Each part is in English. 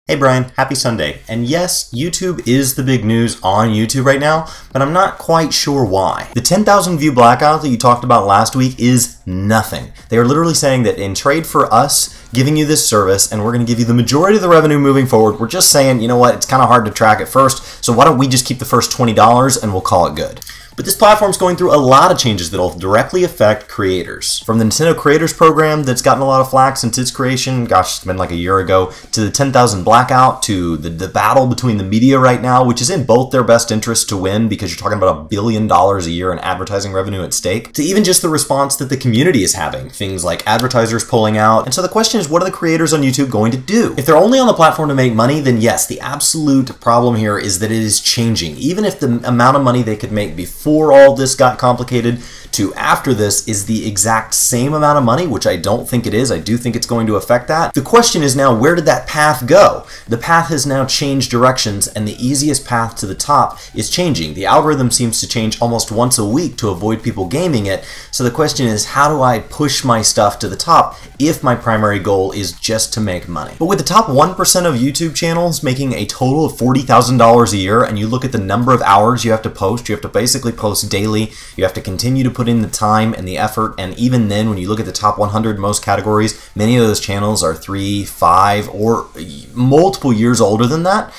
Hey Brian, happy Sunday. And yes, YouTube is the big news on YouTube right now, but I'm not quite sure why. The 10,000 view blackout that you talked about last week is nothing. They are literally saying that in trade for us giving you this service and we're going to give you the majority of the revenue moving forward, we're just saying, you know what, it's kind of hard to track at first, so why don't we just keep the first $20 and we'll call it good. But this platform's going through a lot of changes that'll directly affect creators. From the Nintendo Creators Program that's gotten a lot of flack since its creation, gosh, it's been like a year ago, to the 10,000 blackout, to the battle between the media right now, which is in both their best interest to win because you're talking about $1 billion a year in advertising revenue at stake, to even just the response that the community is having, things like advertisers pulling out. And so the question is, what are the creators on YouTube going to do? If they're only on the platform to make money, then yes, the absolute problem here is that it is changing. Even if the amount of money they could make before all this got complicated to after this is the exact same amount of money, which I don't think it is. I do think it's going to affect that. The question is now, where did that path go? The path has now changed directions, and the easiest path to the top is changing. The algorithm seems to change almost once a week to avoid people gaming it. So the question is, how do I push my stuff to the top if my primary goal is just to make money? But with the top 1% of YouTube channels making a total of $40,000 a year, and you look at the number of hours you have to post, you have to basically post daily, you have to continue to put in the time and the effort, and even then when you look at the top 100 most categories, many of those channels are 3, 5, or multiple years older than that.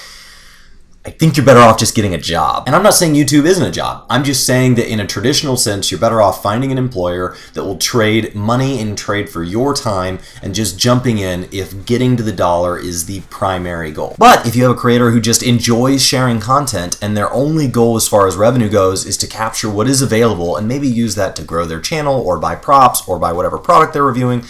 I think you're better off just getting a job. And I'm not saying YouTube isn't a job. I'm just saying that in a traditional sense, you're better off finding an employer that will trade money in trade for your time and just jumping in if getting to the dollar is the primary goal. But if you have a creator who just enjoys sharing content and their only goal as far as revenue goes is to capture what is available and maybe use that to grow their channel or buy props or buy whatever product they're reviewing,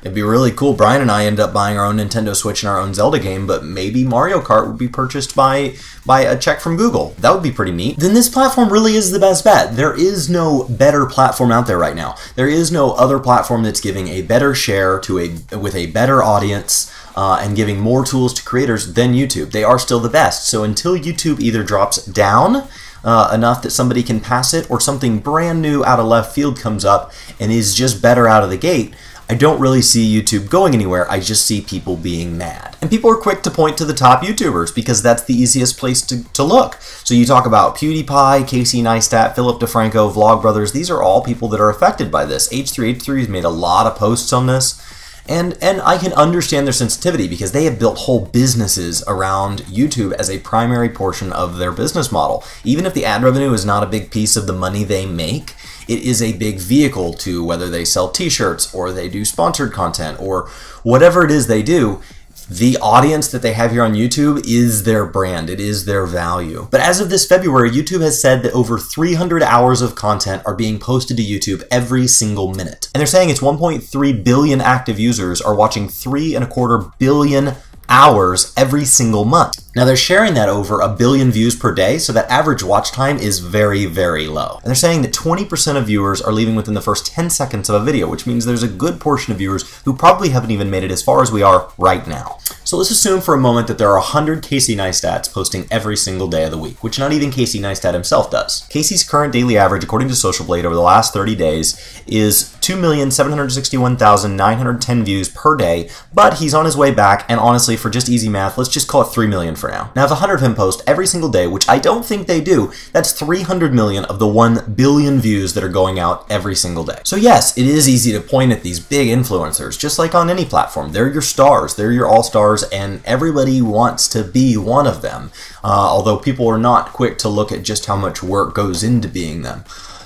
it'd be really cool. Brian and I end up buying our own Nintendo Switch and our own Zelda game, but maybe Mario Kart would be purchased by a check from Google. That would be pretty neat. Then this platform really is the best bet. There is no better platform out there right now. There is no other platform that's giving a better share to with a better audience and giving more tools to creators than YouTube. They are still the best. So until YouTube either drops down enough that somebody can pass it, or something brand new out of left field comes up and is just better out of the gate, I don't really see YouTube going anywhere. I just see people being mad. And people are quick to point to the top YouTubers because that's the easiest place to look. So you talk about PewDiePie, Casey Neistat, Philip DeFranco, Vlogbrothers. These are all people that are affected by this. H3H3 has made a lot of posts on this. And I can understand their sensitivity because they have built whole businesses around YouTube as a primary portion of their business model. Even if the ad revenue is not a big piece of the money they make, it is a big vehicle to whether they sell t-shirts or they do sponsored content or whatever it is they do. The audience that they have here on YouTube is their brand. It is their value. But as of this February, YouTube has said that over 300 hours of content are being posted to YouTube every single minute. And they're saying it's 1.3 billion active users are watching 3.25 billion hours every single month. Now they're sharing that over 1 billion views per day, so that average watch time is very, very low. And they're saying that 20% of viewers are leaving within the first 10 seconds of a video, which means there's a good portion of viewers who probably haven't even made it as far as we are right now. So let's assume for a moment that there are 100 Casey Neistats posting every single day of the week, which not even Casey Neistat himself does. Casey's current daily average, according to Social Blade, over the last 30 days is 2,761,910 views per day, but he's on his way back, and honestly, for just easy math, let's just call it 3 million for now. Now, if 100 of him post every single day, which I don't think they do, that's 300 million of the 1 billion views that are going out every single day. So yes, it is easy to point at these big influencers, just like on any platform. They're your stars, they're your all-stars, and everybody wants to be one of them, although people are not quick to look at just how much work goes into being them.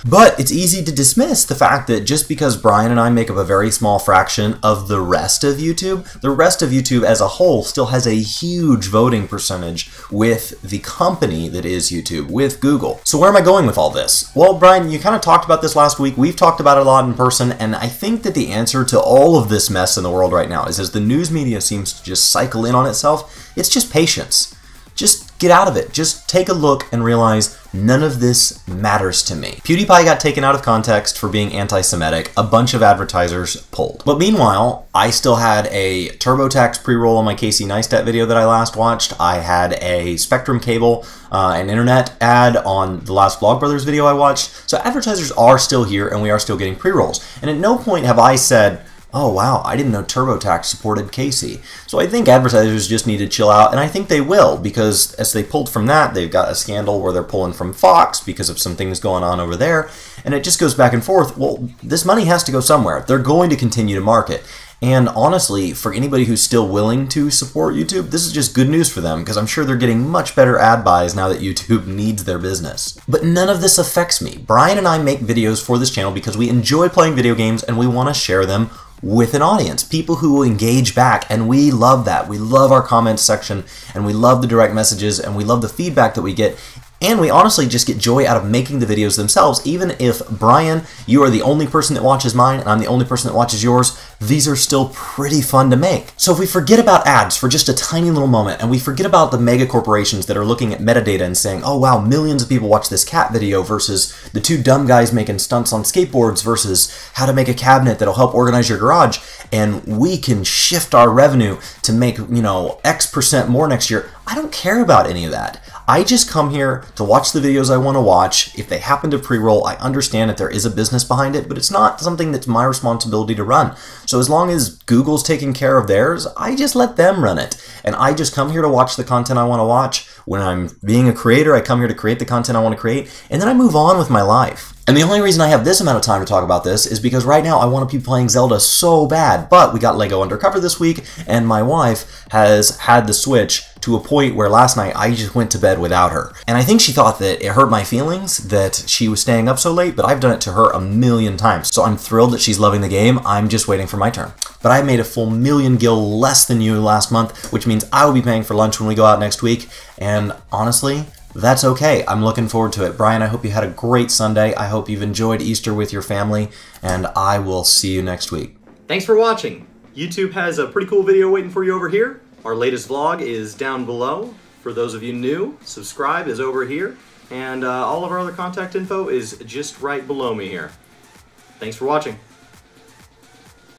But it's easy to dismiss the fact that just because Brian and I make up a very small fraction of the rest of YouTube, the rest of YouTube as a whole still has a huge voting percentage with the company that is YouTube, with Google. So where am I going with all this? Well, Brian, you kind of talked about this last week. We've talked about it a lot in person, and I think that the answer to all of this mess in the world right now is, as the news media seems to just cycle in on itself, it's just patience. Just get out of it. Just take a look and realize none of this matters to me. PewDiePie got taken out of context for being anti-Semitic. A bunch of advertisers pulled. But meanwhile, I still had a TurboTax pre-roll on my Casey Neistat video that I last watched. I had a Spectrum cable, an internet ad on the last Vlogbrothers video I watched. So advertisers are still here and we are still getting pre-rolls. And at no point have I said, oh wow, I didn't know TurboTax supported Casey. So I think advertisers just need to chill out, and I think they will, because as they pulled from that, they've got a scandal where they're pulling from Fox because of some things going on over there, and it just goes back and forth. Well, this money has to go somewhere. They're going to continue to market. And honestly, for anybody who's still willing to support YouTube, this is just good news for them, because I'm sure they're getting much better ad buys now that YouTube needs their business. But none of this affects me. Brian and I make videos for this channel because we enjoy playing video games and we want to share them with an audience, people who will engage back, and we love that. We love our comments section, and we love the direct messages, and we love the feedback that we get. And we honestly just get joy out of making the videos themselves. Even if, Brian, you are the only person that watches mine and I'm the only person that watches yours, these are still pretty fun to make. So if we forget about ads for just a tiny little moment, and we forget about the mega corporations that are looking at metadata and saying, oh wow, millions of people watch this cat video versus the two dumb guys making stunts on skateboards versus how to make a cabinet that'll help organize your garage, and we can shift our revenue to make, you know, X% more next year, I don't care about any of that. I just come here to watch the videos I want to watch. If they happen to pre-roll, I understand that there is a business behind it, but it's not something that's my responsibility to run. So as long as Google's taking care of theirs, I just let them run it. And I just come here to watch the content I want to watch. When I'm being a creator, I come here to create the content I want to create, and then I move on with my life. And the only reason I have this amount of time to talk about this is because right now I want to be playing Zelda so bad. But we got Lego Undercover this week, and my wife has had the Switch to a point where last night I just went to bed without her. And I think she thought that it hurt my feelings that she was staying up so late, but I've done it to her a million times. So I'm thrilled that she's loving the game. I'm just waiting for my turn. But I made a full million gil less than you last month, which means I will be paying for lunch when we go out next week. And honestly, that's okay. I'm looking forward to it. Brian, I hope you had a great Sunday. I hope you've enjoyed Easter with your family, and I will see you next week. Thanks for watching. YouTube has a pretty cool video waiting for you over here. Our latest vlog is down below. For those of you new, subscribe is over here, and all of our other contact info is just right below me here. Thanks for watching.